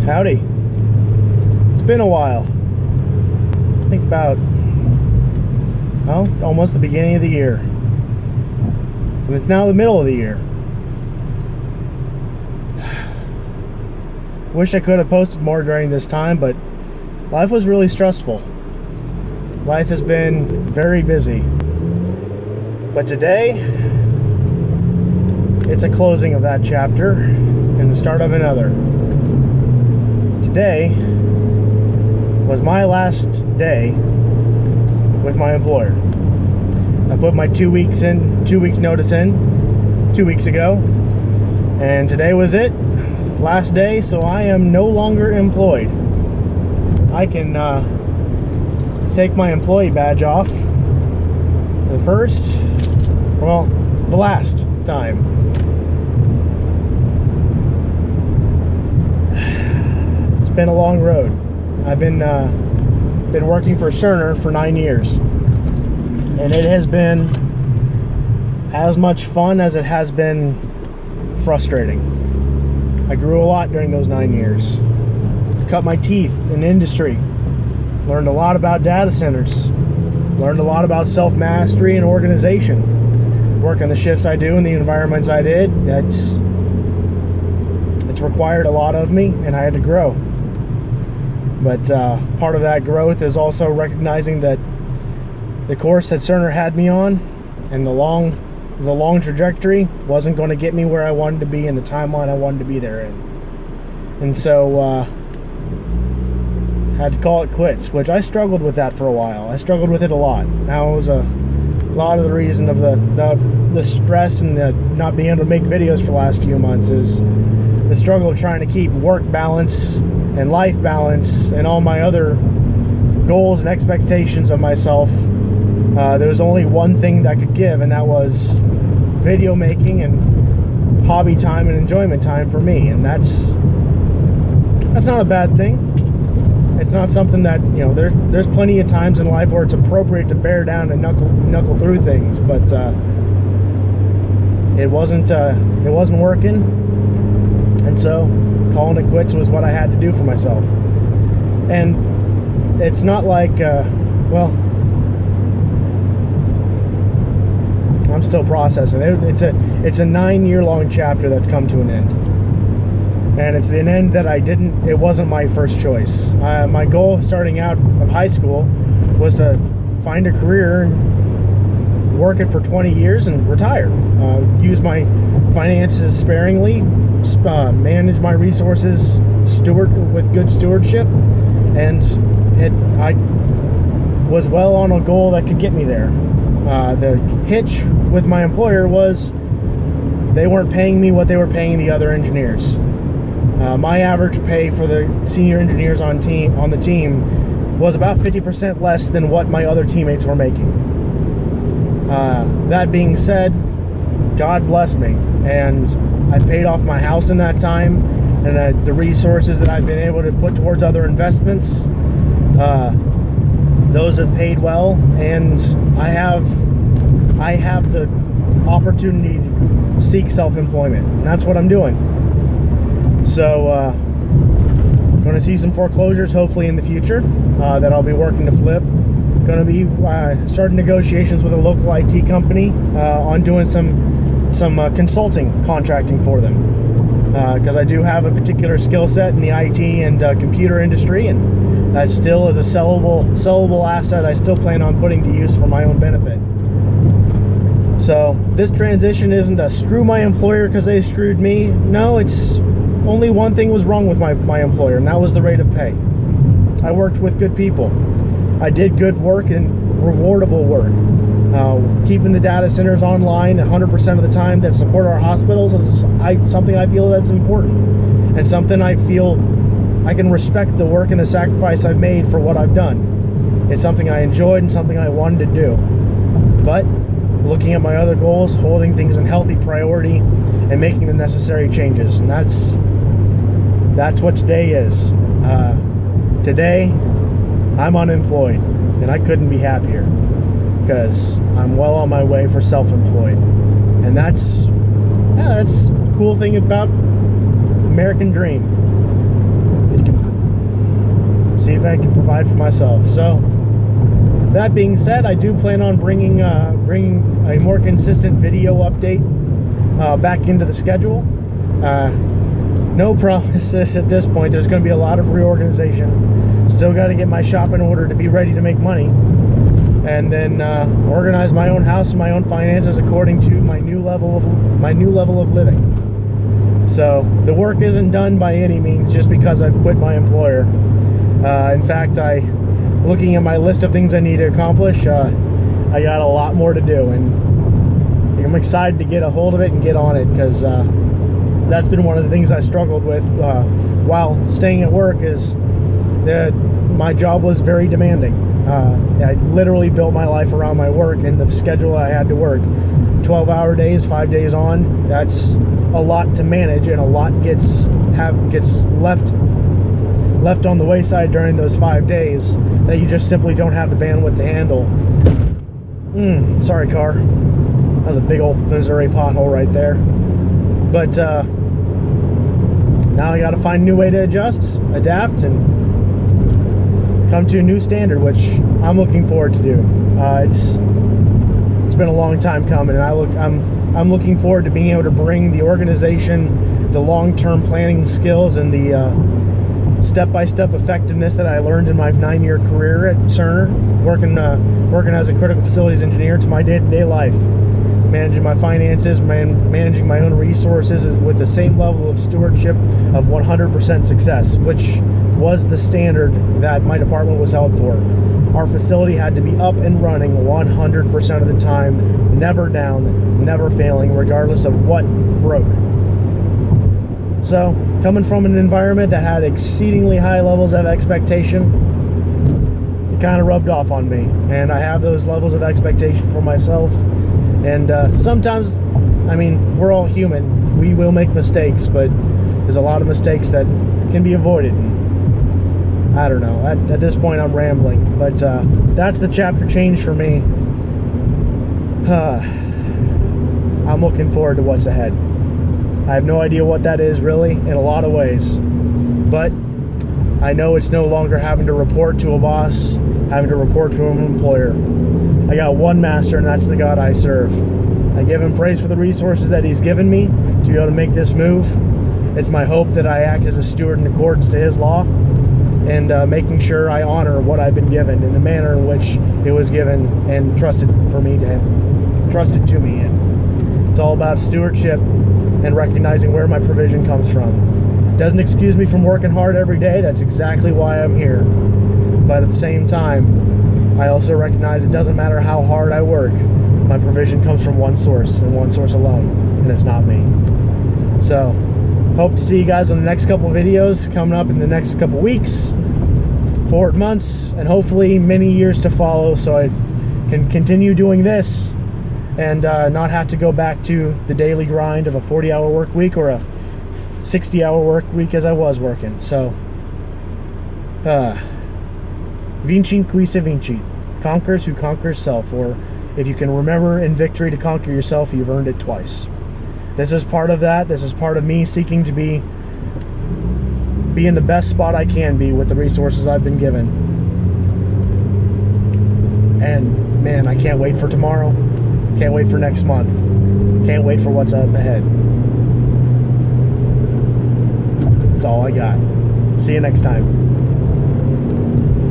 Howdy. It's been a while. I think about, almost the beginning of the year. And it's now the middle of the year. Wish I could have posted more during this time, but life was really stressful. Life has been very busy. But today, it's a closing of that chapter and the start of another. Today was my last day with my employer. I put my 2 weeks notice in 2 weeks ago, and today was it, last day, so I am no longer employed. I can take my employee badge off for the last time. It's been a long road. I've been working for Cerner for 9 years, and it has been as much fun as it has been frustrating. I grew a lot during those 9 years. Cut my teeth in industry. Learned a lot about data centers. Learned a lot about self-mastery and organization. Working the shifts I do and the environments I did, it's required a lot of me, and I had to grow. But part of that growth is also recognizing that the course that Cerner had me on and the long trajectory wasn't going to get me where I wanted to be in the timeline I wanted to be there in. And so had to call it quits, which I struggled with that for a while. I struggled with it a lot. That was a lot of the reason of the stress and the not being able to make videos for the last few months is the struggle of trying to keep work balance and life balance and all my other goals and expectations of myself. There was only one thing that I could give, and that was video making and hobby time and enjoyment time for me. And that's not a bad thing. It's not something that, there's plenty of times in life where it's appropriate to bear down and knuckle through things, but it wasn't working, and so calling it quits was what I had to do for myself. And it's not like, I'm still processing. It's a 9-year-long chapter that's come to an end. And it's an end that it wasn't my first choice. My goal starting out of high school was to find a career and work it for 20 years and retire. Use my finances sparingly, manage my resources with good stewardship, and I was well on a goal that could get me there. The hitch with my employer was they weren't paying me what they were paying the other engineers. My average pay for the senior engineers on the team was about 50% less than what my other teammates were making. That being said, God bless me, and I paid off my house in that time, and the resources that I've been able to put towards other investments, those have paid well, and I have the opportunity to seek self-employment, and that's what I'm doing. So, going to see some foreclosures hopefully in the future that I'll be working to flip. Going to be starting negotiations with a local IT company on doing some consulting contracting for them, because I do have a particular skill set in the IT and computer industry, and that still is a sellable asset I still plan on putting to use for my own benefit. So this transition isn't a screw my employer because they screwed me. No, it's only one thing was wrong with my employer, and that was the rate of pay. I worked with good people. I did good work and rewardable work. Keeping the data centers online 100% of the time that support our hospitals is something I feel that's important, and something I feel I can respect the work and the sacrifice I've made for what I've done. It's something I enjoyed and something I wanted to do. But looking at my other goals, holding things in healthy priority, and making the necessary changes, and that's what today is. Today, I'm unemployed, and I couldn't be happier because I'm well on my way for self-employed, and that's the cool thing about American dream. if I can provide for myself. So that being said, I do plan on bringing a more consistent video update back into the schedule. No promises at this point. There's going to be a lot of reorganization. Still got to get my shop in order to be ready to make money, and then organize my own house and my own finances according to my new level of living. So the work isn't done by any means just because I've quit my employer. In fact, looking at my list of things I need to accomplish, I got a lot more to do, and I'm excited to get a hold of it and get on it, because that's been one of the things I struggled with while staying at work, is that my job was very demanding. I literally built my life around my work and the schedule I had to work. 12-hour days, 5 days on. That's a lot to manage, and a lot gets left on the wayside during those 5 days that you just simply don't have the bandwidth to handle. Sorry, car. That was a big old Missouri pothole right there. But now I got to find a new way to adjust, adapt, and come to a new standard, which I'm looking forward to do. It's been a long time coming, and I'm looking forward to being able to bring the organization, the long-term planning skills, and the step-by-step effectiveness that I learned in my 9-year career at Cerner, working as a critical facilities engineer, to my day-to-day life. Managing my finances, managing my own resources with the same level of stewardship of 100% success, which was the standard that my department was held for. Our facility had to be up and running 100% of the time, never down, never failing, regardless of what broke. So, coming from an environment that had exceedingly high levels of expectation, it kind of rubbed off on me. And I have those levels of expectation for myself. And sometimes, I mean, we're all human. We will make mistakes, but there's a lot of mistakes that can be avoided. And I don't know. At this point, I'm rambling. But that's the chapter change for me. I'm looking forward to what's ahead. I have no idea what that is, really, in a lot of ways. But I know it's no longer having to report to a boss, having to report to an employer. I got one master, and that's the God I serve. I give him praise for the resources that he's given me to be able to make this move. It's my hope that I act as a steward in accordance to his law, and making sure I honor what I've been given in the manner in which it was given and trusted to me. And it's all about stewardship and recognizing where my provision comes from. It doesn't excuse me from working hard every day. That's exactly why I'm here. But at the same time, I also recognize it doesn't matter how hard I work. My provision comes from one source, and one source alone, and it's not me. So, hope to see you guys on the next couple of videos coming up in the next couple weeks, 4 months, and hopefully many years to follow, so I can continue doing this and not have to go back to the daily grind of a 40-hour work week or a 60-hour work week as I was working. So, Vincit qui se vincit, conquers who conquers self, or if you can remember in victory to conquer yourself, you've earned it twice. This is part of that. This is part of me seeking to be in the best spot I can be with the resources I've been given. And man, I can't wait for tomorrow. Can't wait for next month. Can't wait for what's up ahead. That's all I got. See you next time.